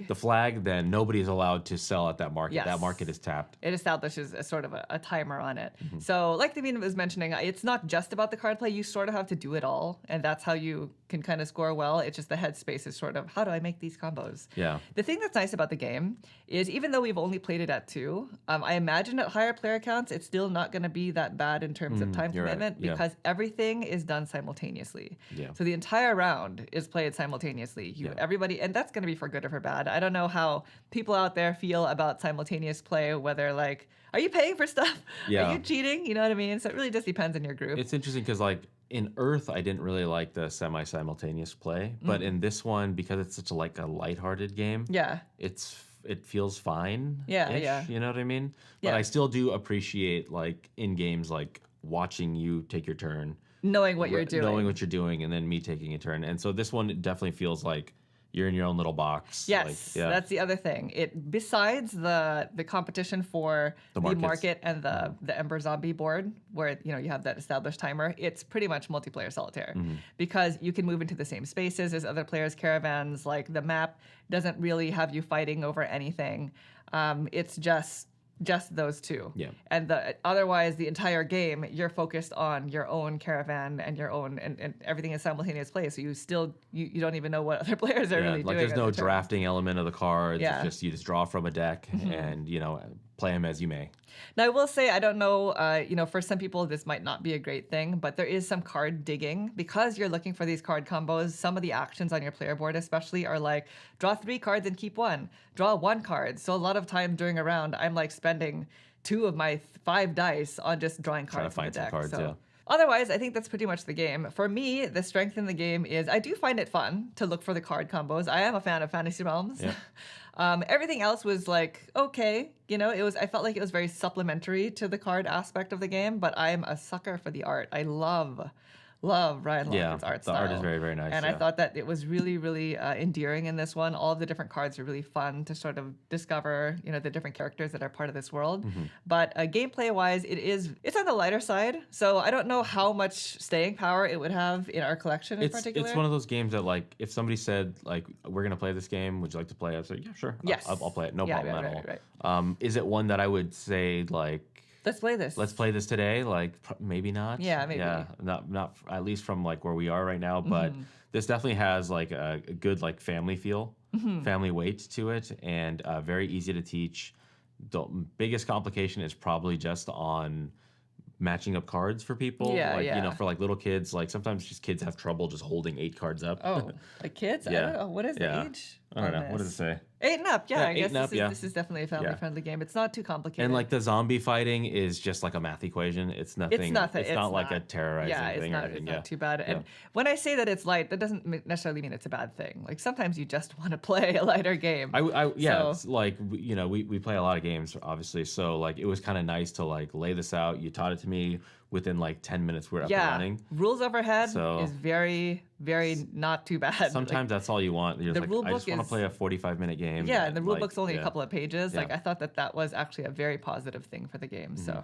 The flag. then nobody is allowed to sell at that market. Yes. That market is tapped. It establishes a sort of a timer on it. So, like Davina was mentioning, it's not just about the card play. You sort of have to do it all, and that's how you can kind of score well. It's just the headspace is sort of, how do I make these combos? Yeah. The thing that's nice about the game is, even though we've only played it at 2, I imagine at higher player counts, it's still not going to be that bad in terms of time you're right. commitment, Yeah. because everything is done simultaneously. Yeah. So the entire round is played simultaneously. Everybody, and that's going to be for good or for bad. I don't know how people out there feel about simultaneous play, whether like, are you paying for stuff? Yeah. Are you cheating? You know what I mean? So it really just depends on your group. It's interesting because, like, in Earth, I didn't really like the semi-simultaneous play, but in this one, because it's such a lighthearted game, yeah. it feels fine. Yeah. You know what I mean? But Yeah. I still do appreciate, like, in games, like watching you take your turn, Knowing what you're doing. knowing what you're doing, and then me taking a turn. And so this one definitely feels like you're in your own little box. Yes, like, that's the other thing. It, besides the competition for the markets. market and the Ember Zombie board, where you have that established timer, it's pretty much multiplayer solitaire, because you can move into the same spaces as other players' caravans. Like, the map doesn't really have you fighting over anything. It's just those two. Yeah. And otherwise, the entire game, you're focused on your own caravan and your own, and everything is simultaneous play. So you don't even know what other players are really like doing. there's at no the turn. drafting element of the cards. Yeah. It's just you just draw from a deck and play them as you may. Now, I will say, I don't know, for some people, this might not be a great thing, but there is some card digging. Because you're looking for these card combos, some of the actions on your player board especially are like, draw 3 cards and keep 1. Draw 1 card. So a lot of time during a round, I'm like spending 2 of my 5 dice on just drawing cards Trying to from the find deck. some cards, Otherwise, I think that's pretty much the game. For me, the strength in the game is I do find it fun to look for the card combos. I am a fan of Fantasy Realms. Yeah. Everything else was like, okay, I felt like it was very supplementary to the card aspect of the game, but I'm a sucker for the art. I love Ryan Lawford's art style. The art is very, very nice. And I thought that it was really, really endearing in this one. All of the different cards are really fun to sort of discover, the different characters that are part of this world. But gameplay-wise, it's on the lighter side. So I don't know how much staying power it would have in our collection in particular. It's one of those games that, like, if somebody said, like, we're going to play this game, would you like to play it? I'd say, yeah, sure. Yes. I'll play it. No problem at all. Right. Is it one that I would say, like, Let's play this. let's play this today? Like, maybe not. Yeah, maybe. Yeah, not at least from like where we are right now. But this definitely has like a good like family feel, family weight to it, and very easy to teach. The biggest complication is probably just on matching up cards for people. Yeah. For like little kids, like sometimes just kids have trouble just holding 8 cards up. Oh, like kids? I Yeah. don't know. What is the Yeah. age? I don't know. What does it say? 8 and up, yeah. Yeah, I 8 guess and up, yeah. this is definitely a family-friendly game. It's not too complicated. And like the zombie fighting is just like a math equation. It's nothing. It's nothing. It's not like a terrorizing thing or anything. It's not too bad. And when I say that it's light, that doesn't necessarily mean it's a bad thing. Like sometimes you just want to play a lighter game. It's like we play a lot of games, obviously. So like it was kind of nice to like lay this out. You taught it to me within like 10 minutes. We're up and running. Rules overhead is very, very not too bad. Sometimes that's all you want. You're the like, rule I just want to play a 45-minute game. Yeah, and the rule book's only a couple of pages. Yeah. Like I thought that was actually a very positive thing for the game. So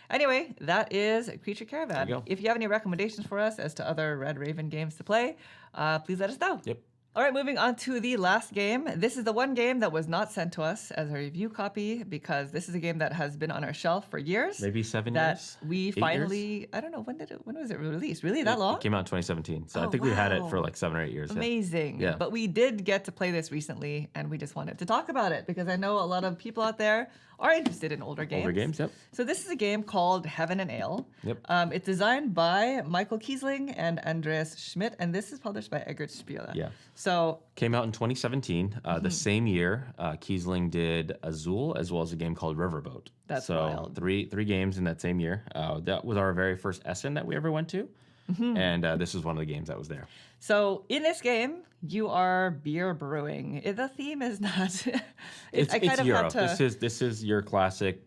anyway, that is Creature Caravan. If you have any recommendations for us as to other Red Raven games to play, please let us know. Yep. All right, moving on to the last game. This is the one game that was not sent to us as a review copy because this is a game that has been on our shelf for years. Maybe 7 years. That we 8 finally, years? I don't know, when was it released? Really, that long? It came out in 2017. So I think we had it for like 7 or 8 years. Amazing. Yeah. But we did get to play this recently, and we just wanted to talk about it because I know a lot of people out there are interested in older games. Older games, yep. So this is a game called Heaven and Ale. Yep. It's designed by Michael Kiesling and Andreas Schmidt, and this is published by Eggert Spiele. Yeah. So came out in 2017. The same year, Kiesling did Azul as well as a game called Riverboat. That's wild. Three games in that same year. That was our very first Essen that we ever went to. And this is one of the games that was there. So in this game, you are beer brewing. The theme is not. It's Euro. This is your classic,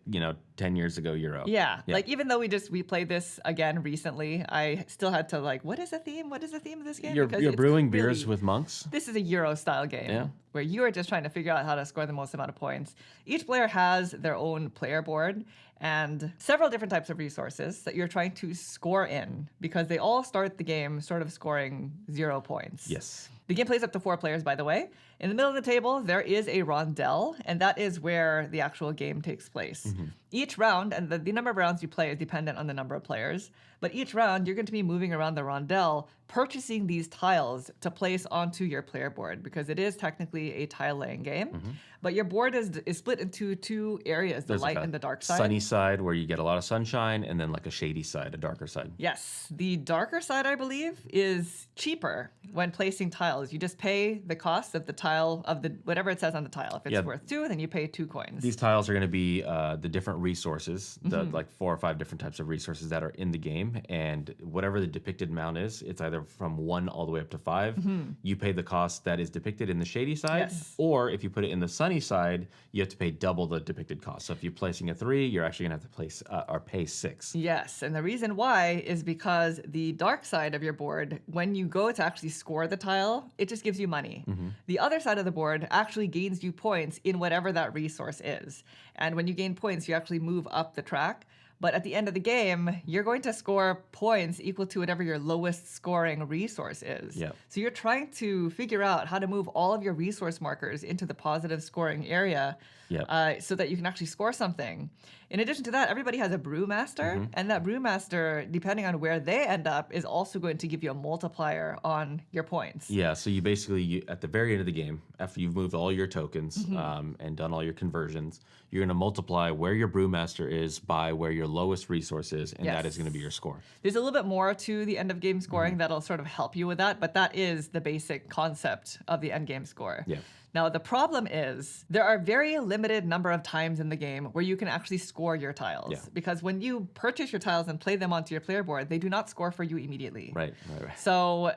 10 years ago Euro. Yeah. Like even though we played this again recently, I still had to like, what is the theme? What is the theme of this game? You're brewing beers with monks. This is a Euro style game where you are just trying to figure out how to score the most amount of points. Each player has their own player board and several different types of resources that you're trying to score in because they all start the game sort of scoring 0 points. Yes. The game plays up to 4 players, by the way. In the middle of the table, there is a rondel, and that is where the actual game takes place. Each round, and the number of rounds you play is dependent on the number of players, but each round you're going to be moving around the rondel, purchasing these tiles to place onto your player board because it is technically a tile-laying game. But your board is split into 2 areas, the light and the dark side. Sunny side where you get a lot of sunshine, and then like a shady side, a darker side. Yes. The darker side, I believe, is cheaper when placing tiles. You just pay the cost of the tile, of the whatever it says on the tile. If it's worth 2, then you pay 2 coins. These tiles are going to be the different resources, the like 4 or 5 different types of resources that are in the game. And whatever the depicted amount is, it's either from 1 all the way up to 5. You pay the cost that is depicted in the shady side. Or if you put it in the sunny side, you have to pay double the depicted cost. So if you're placing a 3, you're actually going to have to place or pay 6. Yes, and the reason why is because the dark side of your board, when you go to actually score the tile, it just gives you money. The other side of the board actually gains you points in whatever that resource is. And when you gain points, you actually move up the track. But at the end of the game, you're going to score points equal to whatever your lowest scoring resource is. So you're trying to figure out how to move all of your resource markers into the positive scoring area so that you can actually score something. In addition to that, everybody has a brewmaster, and that brewmaster, depending on where they end up, is also going to give you a multiplier on your points. Yeah, so you basically, at the very end of the game, after you've moved all your tokens and done all your conversions, you're going to multiply where your brewmaster is by where your lowest resource is, and that is going to be your score. There's a little bit more to the end of game scoring that'll sort of help you with that, but that is the basic concept of the end game score. Now, the problem is there are very limited number of times in the game where you can actually score your tiles. Because when you purchase your tiles and play them onto your player board, they do not score for you immediately. Right. So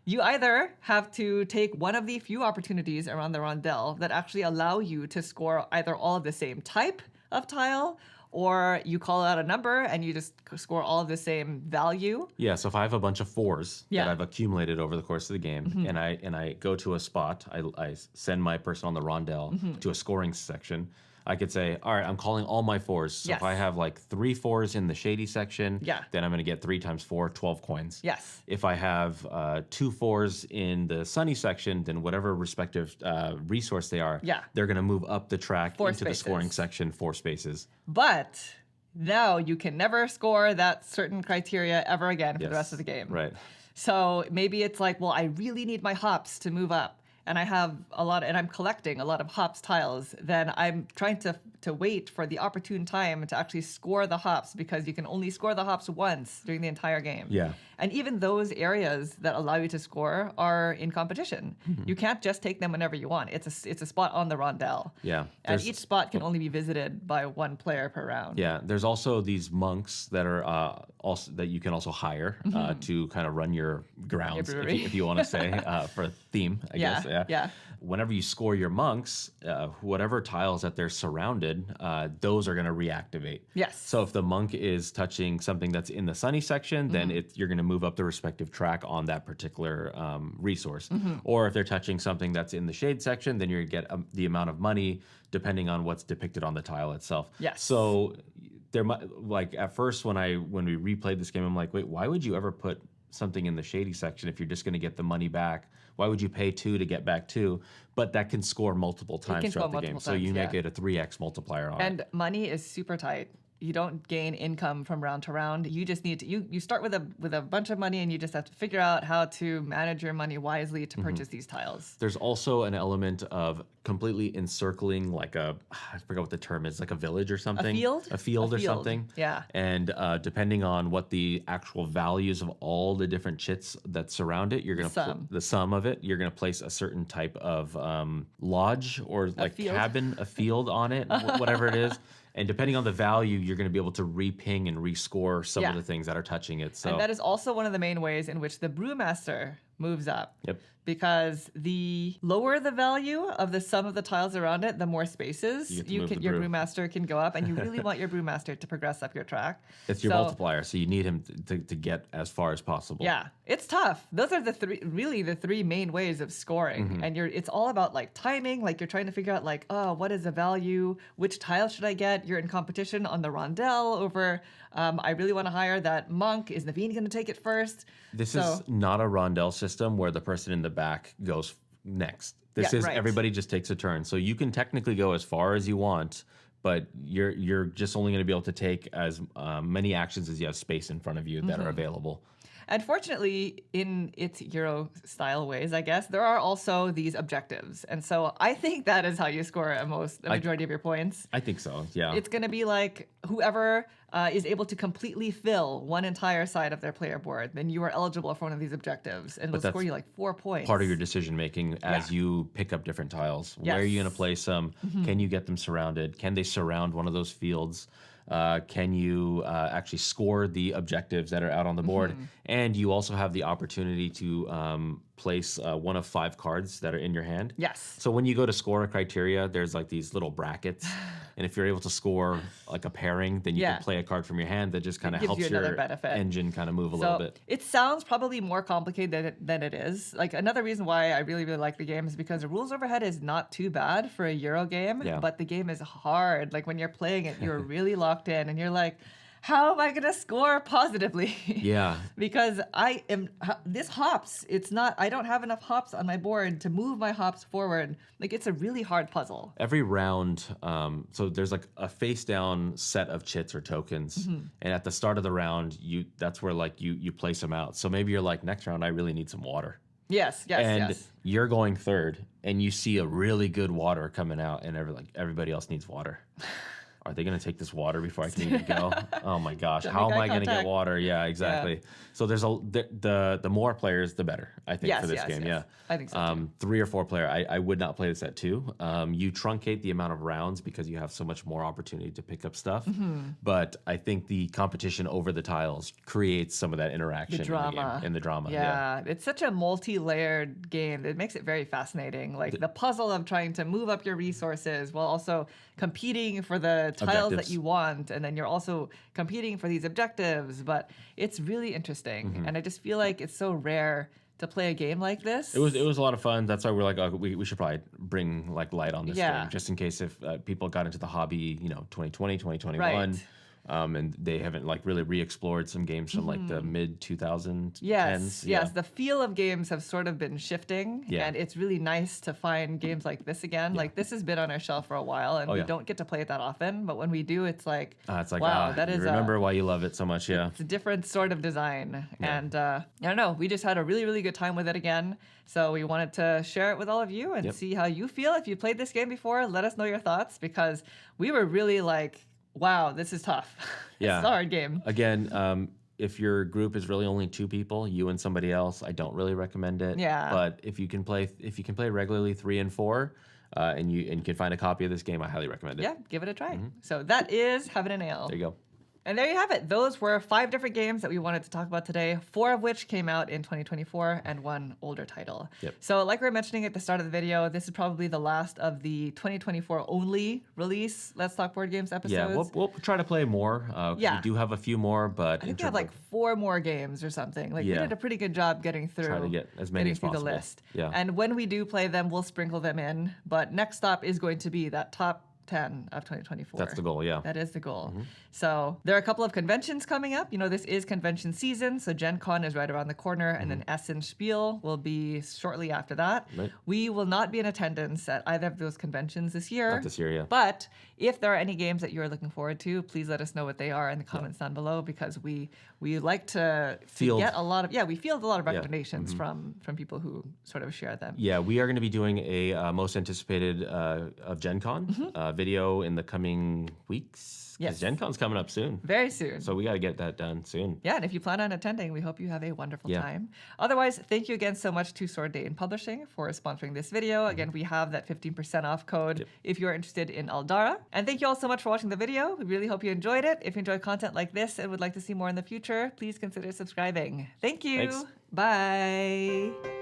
you either have to take one of the few opportunities around the rondel that actually allow you to score either all of the same type of tile, or you call out a number and you just score all of the same value. Yeah, so if I have a bunch of 4s that I've accumulated over the course of the game, and I go to a spot, I send my person on the rondel to a scoring section, I could say, all right, I'm calling all my 4s. So if I have like 3 4s in the shady section, then I'm going to get 3 times 4, 12 coins. If I have 2 4s in the sunny section, then whatever respective resource they are, they're going to move up the track into the scoring section 4 spaces. But now you can never score that certain criteria ever again for the rest of the game. Right. So maybe it's like, well, I really need my hops to move up. and I have a lot, and I'm collecting a lot of hops tiles, then I'm trying to wait for the opportune time to actually score the hops, because you can only score the hops once during the entire game. Yeah. And even those areas that allow you to score are in competition. You can't just take them whenever you want. It's a spot on the rondel. Yeah. And each spot can only be visited by one player per round. Yeah, there's also these monks that are also that you can also hire to kind of run your grounds, if you want to say, for a theme, I guess. Yeah. Whenever you score your monks, whatever tiles that they're surrounded, those are going to reactivate. Yes. So if the monk is touching something that's in the sunny section, then you're going to move up the respective track on that particular resource. Or if they're touching something that's in the shade section, then you're going to get the amount of money depending on what's depicted on the tile itself. Yes. So there might, like, at first when we replayed this game, I'm like, wait, why would you ever put something in the shady section if you're just going to get the money back? Why would you pay 2 to get back 2? But that can score multiple times throughout the game. So you make it a 3x multiplier on it. And money is super tight. You don't gain income from round to round. You just need to you start with a bunch of money, and you just have to figure out how to manage your money wisely to purchase these tiles. There's also an element of completely encircling, like I forgot what the term is, like a village or something. A field or something. Yeah. And depending on what the actual values of all the different chits that surround it, you're going to the sum of it, you're going to place a certain type of lodge or like cabin, a field on it, whatever it is. And depending on the value, you're going to be able to re-ping and rescore some of the things that are touching it. So. And that is also one of the main ways in which the brewmaster moves up. Yep. Because the lower the value of the sum of the tiles around it, the more spaces your brewmaster can go up, and you really want your brewmaster to progress up your track. It's your multiplier, so you need him to get as far as possible. Yeah, it's tough. Those are the three main ways of scoring, and it's all about like timing. Like you're trying to figure out like, oh, what is the value? Which tile should I get? You're in competition on the rondel over. I really want to hire that monk. Is Naveen going to take it first? This is not a rondel system where the person in the back goes next. This is everybody just takes a turn. So you can technically go as far as you want, but you're just only going to be able to take as many actions as you have space in front of you that are available. And fortunately, in its Euro-style ways, I guess, there are also these objectives. And so I think that is how you score the majority of your points. I think so, yeah. It's going to be like whoever is able to completely fill one entire side of their player board, then you are eligible for one of these objectives. And it'll score you like 4 points. Part of your decision-making as you pick up different tiles. Where are you going to place them? Can you get them surrounded? Can they surround one of those fields? Can you actually score the objectives that are out on the board? And you also have the opportunity to place one of 5 cards that are in your hand. Yes. So when you go to score a criteria, there's like these little brackets. And if you're able to score like a pairing, then you can play a card from your hand that just kind of helps your engine kind of move a little bit. It sounds probably more complicated than it is. Like another reason why I really, really like the game is because the rules overhead is not too bad for a Euro game, but the game is hard. Like when you're playing it, you're really locked in and you're like, how am I going to score positively? Yeah. Because this hops, I don't have enough hops on my board to move my hops forward. Like it's a really hard puzzle. Every round, so there's like a face down set of chits or tokens. And at the start of the round, that's where like you place them out. So maybe you're like, next round, I really need some water. Yes. And you're going third and you see a really good water coming out and everybody else needs water. Are they going to take this water before I can even go? Oh my gosh, how am I going to get water? Yeah, exactly. Yeah. So there's the more players, the better, I think, for this game. Yes. Yeah, I think so too. 3 or 4 player. I would not play this at 2. You truncate the amount of rounds because you have so much more opportunity to pick up stuff. But I think the competition over the tiles creates some of that interaction in the drama. Yeah, it's such a multi-layered game. It makes it very fascinating. Like the puzzle of trying to move up your resources while also competing for the tiles that you want, and then you're also competing for these objectives. But it's really interesting, and I just feel like it's so rare to play a game like this. It was a lot of fun. That's why we're like, we should probably bring like light on this game, just in case if people got into the hobby, 2020, 2021. Right. And they haven't like really re-explored some games from like the mid 2010s. Yes. The feel of games have sort of been shifting, Yeah. and it's really nice to find games like this again. Like this has been on our shelf for a while, and we don't get to play it that often. But when we do, it's like, It's like, wow, that you is remember why you love it so much. Yeah. it's a different sort of design. And I don't know, we just had a really, really good time with it again. So we wanted to share it with all of you and see how you feel. If you played this game before, let us know your thoughts, because we were really like, wow, this is tough. Yeah. It's a hard game. Again, if your group is really only 2 people, you and somebody else, I don't really recommend it. Yeah. But if you can play regularly 3 and 4, and you can find a copy of this game, I highly recommend it. Yeah, give it a try. So that is Heaven and Ale. There you go. And there you have it. Those were 5 different games that we wanted to talk about today, 4 of which came out in 2024 and 1 older title. Yep. So like we were mentioning at the start of the video, this is probably the last of the 2024 only release Let's Talk Board Games episodes. Yeah, we'll try to play more. We do have a few more, but I think we have like 4 more games or something. Like we Yeah. did a pretty good job getting through. Try to get as many as the possible. list. Yeah. And when we do play them, we'll sprinkle them in. But next stop is going to be that top 10 of 2024. That's the goal, yeah. That is the goal. So there are a couple of conventions coming up. You know, this is convention season, so Gen Con is right around the corner, and then Essen Spiel will be shortly after that. Right. We will not be in attendance at either of those conventions this year. Not this year, yeah. But if there are any games that you're looking forward to, please let us know what they are in the comments down below, because we like to get a lot of we field a lot of recommendations from people who sort of share them. Yeah, we are going to be doing a most anticipated of Gen Con video in the coming weeks. Yes. Gen Con's coming up soon. Very soon. So we got to get that done soon. Yeah, and if you plan on attending, we hope you have a wonderful time. Otherwise, thank you again so much to Sword Day in Publishing for sponsoring this video. Again, we have that 15% off code if you're interested in Aldarra. And thank you all so much for watching the video. We really hope you enjoyed it. If you enjoy content like this and would like to see more in the future, please consider subscribing. Thank you. Thanks. Bye.